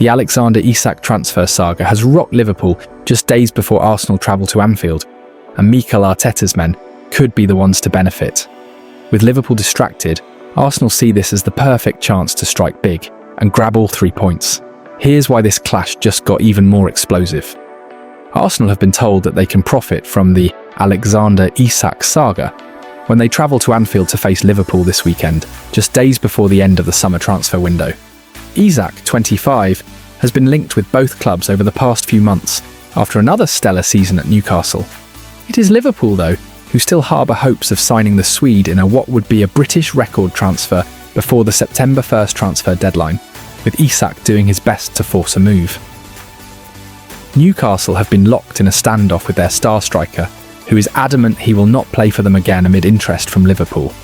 The Alexander Isak transfer saga has rocked Liverpool just days before Arsenal travel to Anfield, and Mikel Arteta's men could be the ones to benefit. With Liverpool distracted, Arsenal see this as the perfect chance to strike big and grab all 3 points. Here's why this clash just got even more explosive. Arsenal have been told that they can profit from the Alexander Isak saga when they travel to Anfield to face Liverpool this weekend, just days before the end of the summer transfer window. Isak, 25, has been linked with both clubs over the past few months after another stellar season at Newcastle. It is Liverpool, though, who still harbour hopes of signing the Swede in what would be a British record transfer before the September 1st transfer deadline, with Isak doing his best to force a move. Newcastle have been locked in a standoff with their star striker, who is adamant he will not play for them again amid interest from Liverpool.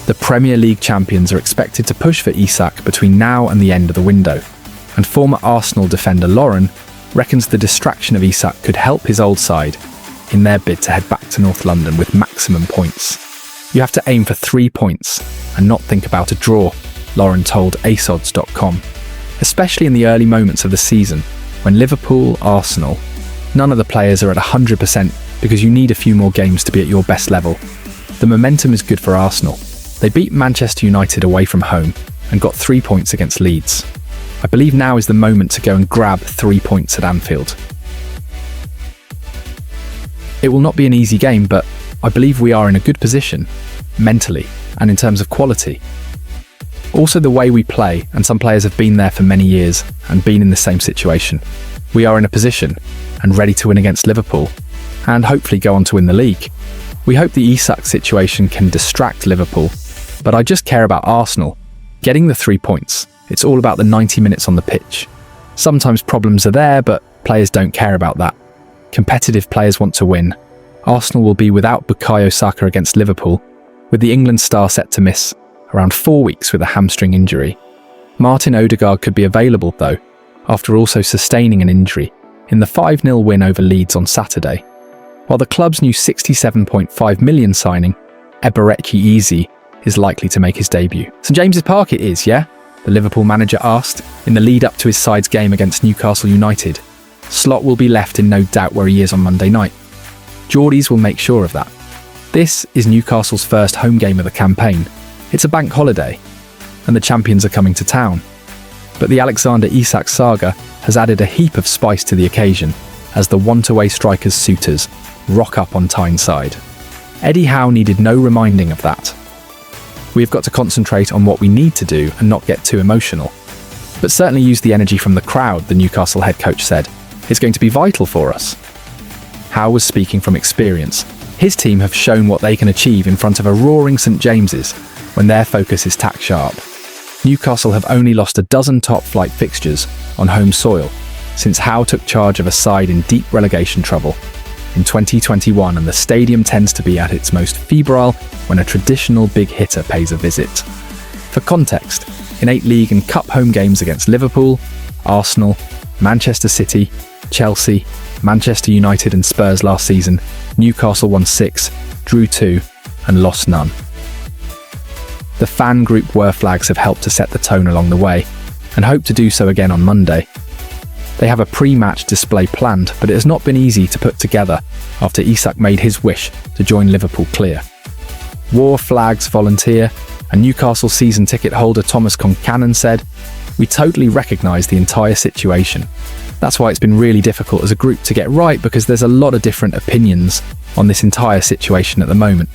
The Premier League champions are expected to push for Isak between now and the end of the window, and former Arsenal defender Lauren reckons the distraction of Isak could help his old side in their bid to head back to North London with maximum points. You have to aim for 3 points and not think about a draw, Lauren told ASODS.com, especially in the early moments of the season when Liverpool, Arsenal, none of the players are at 100% because you need a few more games to be at your best level. The momentum is good for Arsenal. They beat Manchester United away from home and got 3 points against Leeds. I believe now is the moment to go and grab 3 points at Anfield. It will not be an easy game, but I believe we are in a good position, mentally and in terms of quality. Also the way we play, and some players have been there for many years and been in the same situation. We are in a position and ready to win against Liverpool and hopefully go on to win the league. We hope the Isak situation can distract Liverpool, but I just care about Arsenal. Getting the 3 points. It's all about the 90 minutes on the pitch. Sometimes problems are there, but players don't care about that. Competitive players want to win. Arsenal will be without Bukayo Saka against Liverpool, with the England star set to miss around 4 weeks with a hamstring injury. Martin Odegaard could be available, though, after also sustaining an injury in the 5-0 win over Leeds on Saturday. While the club's new £67.5 million signing, Eberechi Eze, is likely to make his debut. St James's Park it is, yeah? The Liverpool manager asked in the lead-up to his side's game against Newcastle United. Slot will be left in no doubt where he is on Monday night. Geordies will make sure of that. This is Newcastle's first home game of the campaign. It's a bank holiday, and the champions are coming to town. But the Alexander Isak saga has added a heap of spice to the occasion as the want-away strikers' suitors rock up on Tyneside. Eddie Howe needed no reminding of that. We've got to concentrate on what we need to do and not get too emotional. But certainly use the energy from the crowd, the Newcastle head coach said. It's going to be vital for us. Howe was speaking from experience. His team have shown what they can achieve in front of a roaring St James's when their focus is tack sharp. Newcastle have only lost a dozen top-flight fixtures on home soil since Howe took charge of a side in deep relegation trouble in 2021, and the stadium tends to be at its most febrile when a traditional big hitter pays a visit. For context, in 8 league and cup home games against Liverpool, Arsenal, Manchester City, Chelsea, Manchester United and Spurs last season, Newcastle won 6, drew 2 and lost none. The fan group Were Flags have helped to set the tone along the way and hope to do so again on Monday. They have a pre-match display planned, but it has not been easy to put together after Isak made his wish to join Liverpool clear. War Flags volunteer and Newcastle season ticket holder Thomas Concannon said, "We totally recognise the entire situation. That's why it's been really difficult as a group to get right, because there's a lot of different opinions on this entire situation at the moment.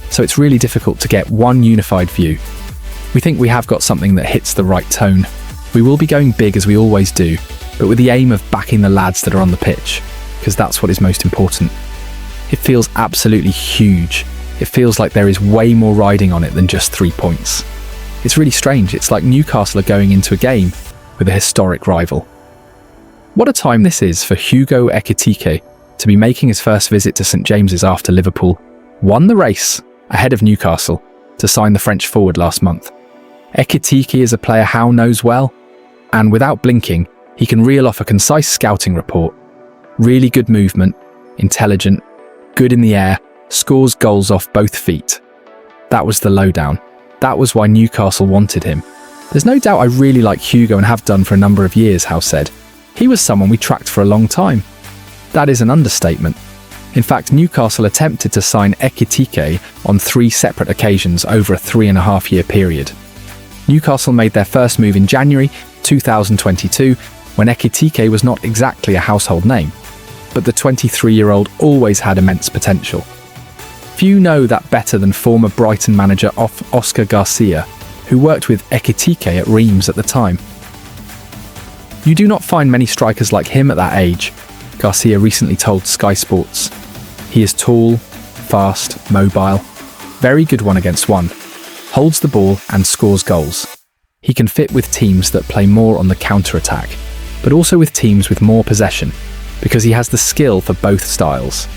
So it's really difficult to get one unified view. We think we have got something that hits the right tone. We will be going big as we always do, but with the aim of backing the lads that are on the pitch, because that's what is most important. It feels absolutely huge. It feels like there is way more riding on it than just 3 points. It's really strange. It's like Newcastle are going into a game with a historic rival." What a time this is for Hugo Ekitike to be making his first visit to St James's after Liverpool won the race ahead of Newcastle to sign the French forward last month. Ekitike is a player Howe knows well, and without blinking, he can reel off a concise scouting report. Really good movement, intelligent, good in the air, scores goals off both feet. That was the lowdown. That was why Newcastle wanted him. There's no doubt I really like Hugo and have done for a number of years, Howe said. He was someone we tracked for a long time. That is an understatement. In fact, Newcastle attempted to sign Ekitike on 3 separate occasions over a 3.5-year period. Newcastle made their first move in January 2022, when Ekitike was not exactly a household name, but the 23-year-old always had immense potential. Few know that better than former Brighton manager Oscar Garcia, who worked with Ekitike at Reims at the time. You do not find many strikers like him at that age, Garcia recently told Sky Sports. He is tall, fast, mobile, very good 1-against-1, holds the ball and scores goals. He can fit with teams that play more on the counter-attack, but also with teams with more possession, because he has the skill for both styles.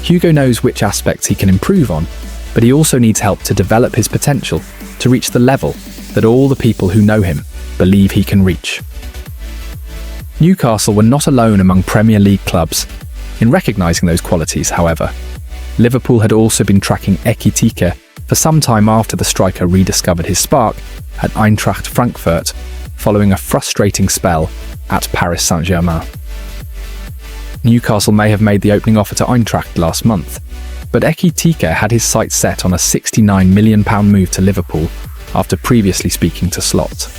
Hugo knows which aspects he can improve on, but he also needs help to develop his potential to reach the level that all the people who know him believe he can reach. Newcastle were not alone among Premier League clubs in recognising those qualities, however. Liverpool had also been tracking Ekitike for some time after the striker rediscovered his spark at Eintracht Frankfurt following a frustrating spell at Paris Saint-Germain. Newcastle may have made the opening offer to Eintracht last month, but Ekitike had his sights set on a £69 million move to Liverpool after previously speaking to Slot.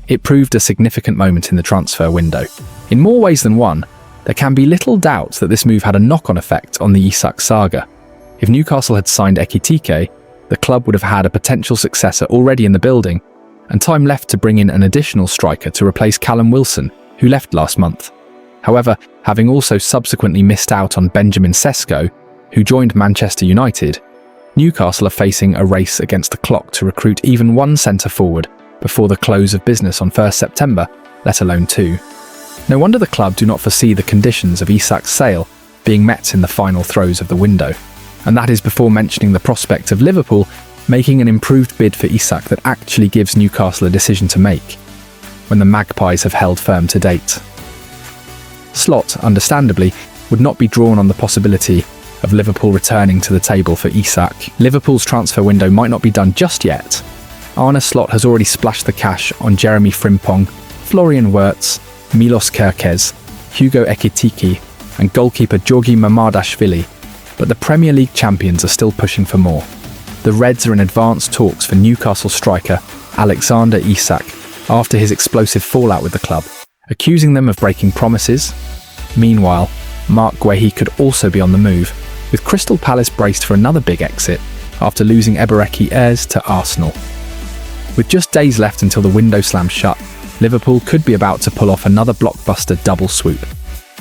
It proved a significant moment in the transfer window. In more ways than one, there can be little doubt that this move had a knock-on effect on the Isak saga. If Newcastle had signed Ekitike, the club would have had a potential successor already in the building, and time left to bring in an additional striker to replace Callum Wilson, who left last month. However, having also subsequently missed out on Benjamin Sesko, who joined Manchester United, Newcastle are facing a race against the clock to recruit even one centre-forward before the close of business on 1st September, let alone 2. No wonder the club do not foresee the conditions of Isak's sale being met in the final throes of the window, and that is before mentioning the prospect of Liverpool making an improved bid for Isak that actually gives Newcastle a decision to make, when the Magpies have held firm to date. Slot, understandably, would not be drawn on the possibility of Liverpool returning to the table for Isak. Liverpool's transfer window might not be done just yet. Arne Slot has already splashed the cash on Jeremy Frimpong, Florian Wirtz, Milos Kerkez, Hugo Ekitike and goalkeeper Georgi Mamardashvili, but the Premier League champions are still pushing for more. The Reds are in advanced talks for Newcastle striker Alexander Isak after his explosive fallout with the club, accusing them of breaking promises. Meanwhile, Mark Guehi could also be on the move, with Crystal Palace braced for another big exit after losing Ebereki Ayres to Arsenal. With just days left until the window slams shut, Liverpool could be about to pull off another blockbuster double swoop.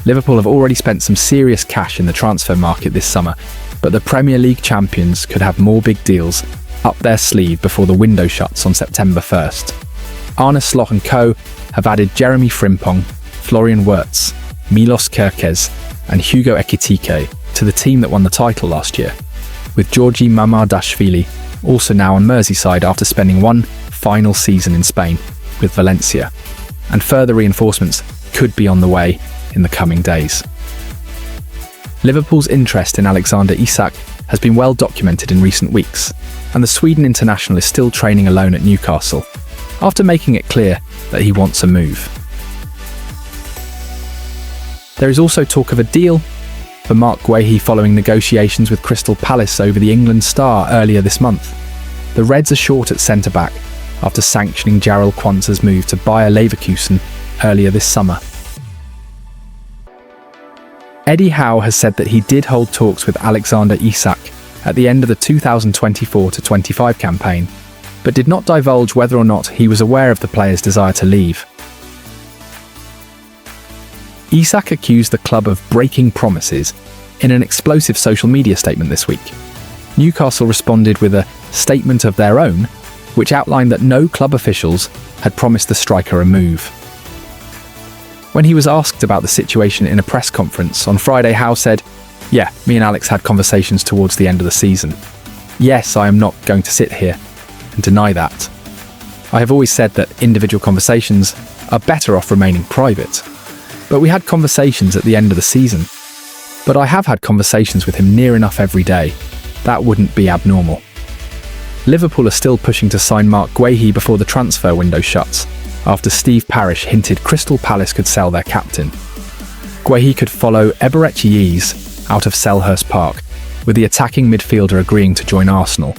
Liverpool have already spent some serious cash in the transfer market this summer, but the Premier League champions could have more big deals up their sleeve before the window shuts on September 1st. Arne Slot and co. have added Jeremy Frimpong, Florian Wirtz, Milos Kerkez and Hugo Ekitike to the team that won the title last year, with Georgi Mamardashvili also now on Merseyside after spending one final season in Spain with Valencia, and further reinforcements could be on the way in the coming days. Liverpool's interest in Alexander Isak has been well documented in recent weeks, and the Sweden international is still training alone at Newcastle, after making it clear that he wants a move. There is also talk of a deal for Mark Guehi following negotiations with Crystal Palace over the England star earlier this month. The Reds are short at centre-back after sanctioning Jarell Quansah's move to Bayer Leverkusen earlier this summer. Eddie Howe has said that he did hold talks with Alexander Isak at the end of the 2024-25 campaign, but did not divulge whether or not he was aware of the player's desire to leave. Isak accused the club of breaking promises in an explosive social media statement this week. Newcastle responded with a statement of their own, which outlined that no club officials had promised the striker a move. When he was asked about the situation in a press conference on Friday, Howe said, "Yeah, me and Alex had conversations towards the end of the season. Yes, I am not going to sit here and deny that. I have always said that individual conversations are better off remaining private. But we had conversations at the end of the season. But I have had conversations with him near enough every day. That wouldn't be abnormal." Liverpool are still pushing to sign Mark Guehi before the transfer window shuts, after Steve Parish hinted Crystal Palace could sell their captain. Guehi could follow Eberechi Eze out of Selhurst Park, with the attacking midfielder agreeing to join Arsenal.